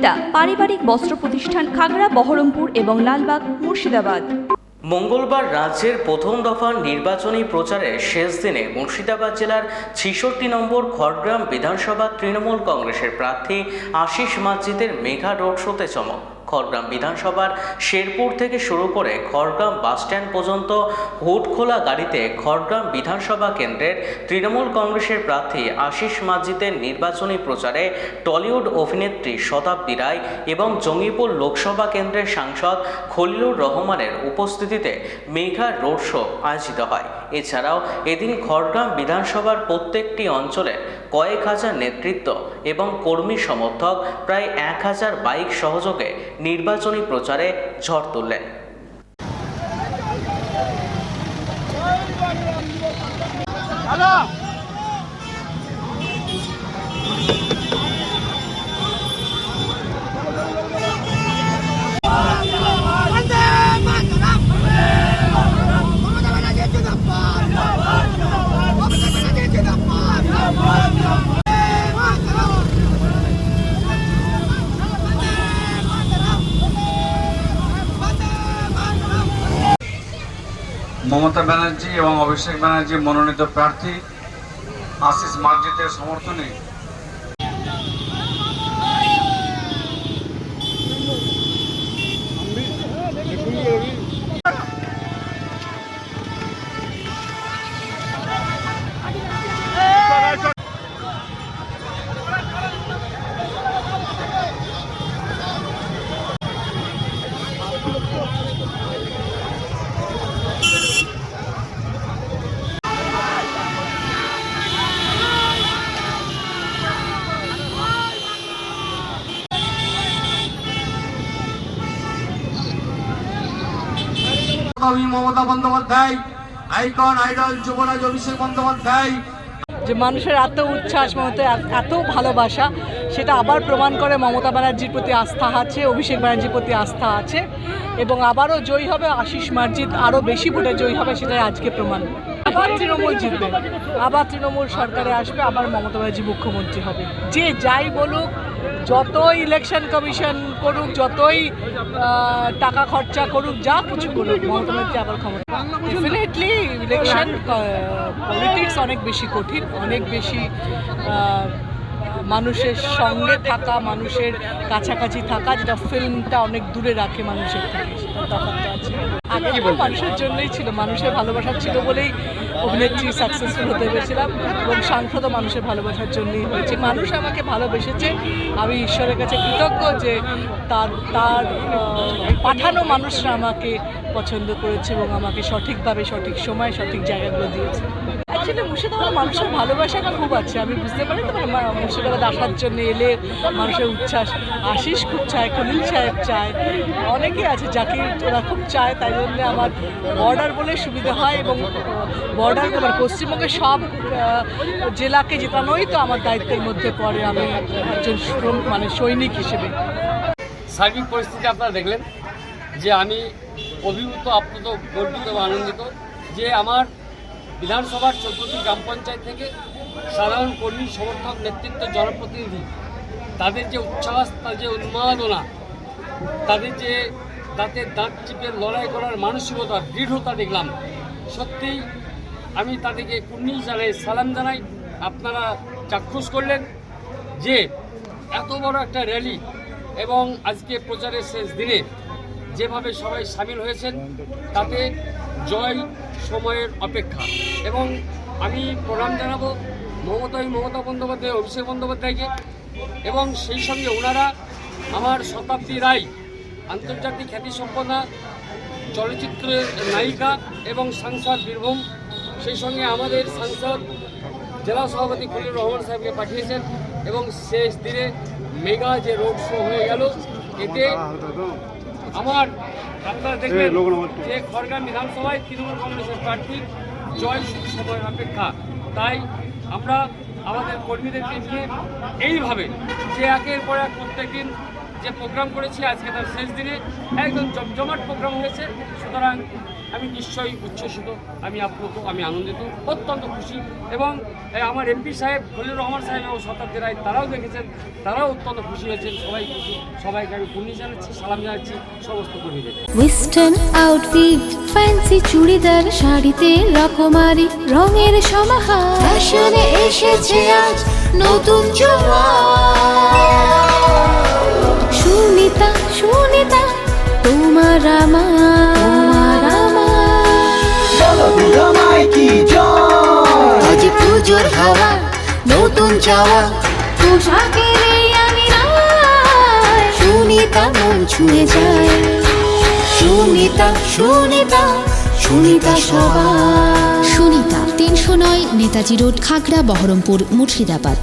বিক্রেতা, পারিবারিক বস্ত্র প্রতিষ্ঠান, খাগড়া, বহরমপুর এবং লালবাগ, মুর্শিদাবাদ। মঙ্গলবার রাজ্যের প্রথম দফার নির্বাচনী প্রচারের শেষ দিনে মুর্শিদাবাদ জেলার ৬৬ নম্বর খড়গ্রাম বিধানসভা তৃণমূল কংগ্রেসের প্রার্থী আশিস মাজিদের মেগা রোড শোতে চমক। খড়গ্রাম বিধানসভার শেরপুর থেকে শুরু করে খড়গ্রাম বাসস্ট্যান্ড পর্যন্ত হুড খোলা গাড়িতে খড়গ্রাম বিধানসভা কেন্দ্রের তৃণমূল কংগ্রেসের প্রার্থী আশিস মাজিদের নির্বাচনী প্রচারে টলিউড অভিনেত্রী শতাব্দী রায় এবং জঙ্গিপুর লোকসভা কেন্দ্রের সাংসদ খলিলুর রহমানের উপস্থিতিতে মেগা রোড শো আয়োজিত হয়। এছাড়াও এদিন খড়গ্রাম বিধানসভার প্রত্যেকটি অঞ্চলের কয়েক হাজার নেতৃত্ব এবং কর্মী সমর্থক প্রায় ১,০০০ বাইক সহযোগে নির্বাচনী প্রচারে ঝড় তুললেন। মমতা ব্যানার্জি এবং অভিষেক ব্যানার্জি মনোনীত প্রার্থী আশিস মাজিদের সমর্থনে মমতা বন্দ্যোপাধ্যায়, আইকন আইডল যুবরাজ অভিষেক বন্দ্যোপাধ্যায়, যে মানুষের এত উচ্ছ্বাস, এত ভালোবাসা, সেটা আবার প্রমাণ করে মমতা ব্যানার্জির প্রতি আস্থা আছে, অভিষেক ব্যানার্জির প্রতি আস্থা আছে এবং আবারও জয়ী হবে আশিস মাজিদ, আরও বেশি ভোটে জয়ী হবে, সেটাই আজকে প্রমাণ। আবার তৃণমূল জিতবে, আবার তৃণমূল সরকারে আসবে, আবার মমতা ব্যানার্জি মুখ্যমন্ত্রী হবে। যে যাই বলুক, যতই ইলেকশন কমিশন করুক, যতই টাকা খরচা করুক, যা কিছু করুক, মমতা ব্যানার্জি আবার ক্ষমতা। ডেফিনেটলি ইলেকশন পলিটিক্স অনেক বেশি কঠিন, অনেক বেশি মানুষের সঙ্গে থাকা, মানুষের কাছাকাছি থাকা, যেটা ফিল্মটা অনেক দূরে রাখে মানুষের থেকে, সেটা তফাৎ আছে। আগে মানুষের জন্যই ছিল, মানুষের ভালোবাসা ছিল বলেই অভিনেত্রী সাকসেসফুল হতে পেরেছিলাম এবং সাংসদও মানুষের ভালোবাসার জন্যই হয়েছে। মানুষ আমাকে ভালোবেসেছে, আমি ঈশ্বরের কাছে কৃতজ্ঞ যে তার পাঠানো মানুষরা আমাকে পছন্দ করেছে এবং আমাকে সঠিকভাবে, সঠিক সময়, সঠিক জায়গাগুলো দিয়েছে। অ্যাকচুয়ালি মুর্শিদাবাদ মানুষের ভালোবাসাটা খুব আছে, আমি বুঝতে পারি। তো মুর্শিদাবাদ আসার জন্য এলে মানুষের উচ্ছ্বাস, আশিস খুব চায়, খলিল সাহেব চায়, অনেকেই আছে যাকে ওরা খুব চায়। তাই জন্য আমার বর্ডার বলে সুবিধা হয় এবং বর্ডার পশ্চিমবঙ্গের সব জেলাকে জেতানোই তো আমার দায়িত্বের মধ্যে পড়ে, আমি একজন সৈনিক হিসেবে। সার্বিক পরিস্থিতি আপনারা দেখলেন যে আমি অভিভূত, আপ্লুত, গর্বিত এবং আনন্দিত যে আমার বিধানসভার 14টি গ্রাম পঞ্চায়েত থেকে সাধারণ কর্মী, সমর্থক, নেতৃত্ব, জনপ্রতিনিধি, তাদের যে উচ্ছ্বাস, তাদের যে উন্মাদনা, তাদের যে দাঁতের দাঁত চিপে লড়াই করার মানসিকতা, দৃঢ়তা দেখলাম। সত্যিই আমি তাদেরকে কুর্নিশ জানাই, সালাম জানাই। আপনারা চাক্ষুষ করলেন যে এত বড় একটা র্যালি এবং আজকে প্রচারের শেষ দিনে যেভাবে সবাই সামিল হয়েছেন, তাতে জয় সময়ের অপেক্ষা। এবং আমি প্রণাম জানাবো মমতা বন্দ্যোপাধ্যায়, অভিষেক বন্দ্যোপাধ্যায়কে এবং সেই সঙ্গে ওনারা আমার শতাব্দী রায়, আন্তর্জাতিক খ্যাতিসম্পন্না চলচ্চিত্রের নায়িকা এবং সাংসদ বীরভূম, সেই সঙ্গে আমাদের সাংসদ জেলা সভাপতি খলিলুর রহমান সাহেবকে পাঠিয়েছেন এবং শেষ দিনে মেগা যে রোড শো হয়ে গেল, এতে আমার আপনারা দেখবেন যে খড়গ্রাম বিধানসভায় তৃণমূল কংগ্রেসের প্রার্থী জয় সময়ের অপেক্ষা। তাই আমরা আমাদের কর্মীদেরকে নিয়ে এইভাবে যে একের পর এক প্রত্যেকদিন যে প্রোগ্রাম করেছি আজকে তার শেষ দিনে একদম জমজমাট প্রোগ্রাম হয়েছে। সুতরাং আমি নিশ্চয়ই উচ্ছ্বসিত, আমি আপ্লুত, আমি আনন্দিত, অত্যন্ত খুশি। এবং আমার এমপি সাহেব খলিলুর রহমান সাহেব এবং শতাব্দী রায় তারাও দেখেছেন, তারাও অত্যন্ত খুশি হয়েছেন। সবাই খুশি, সবাইকে আমি কুর্নি জানাচ্ছি, সালাম জানাচ্ছি সমস্ত কর্মীদের। ওয়েস্টার্ন আউটফিট, ফ্যান্সি চুড়িদার, শাড়িতে রকমারি রঙের সমাহার, ফ্যাশনে এসেছে আজ নতুন সুনিতা, সুনিতা তোমার আমার, আজ পুজোর হাওয়া, নতুন চাওয়া, পোশাকের এই আমিরায়, সুনিতা মন ছুঁয়ে যায়, সুনিতা, সুনিতা, সুনিতা সবার। সুনিতা 309 নেতাজি রোড, খাগড়া, বহরমপুর, মুর্শিদাবাদ।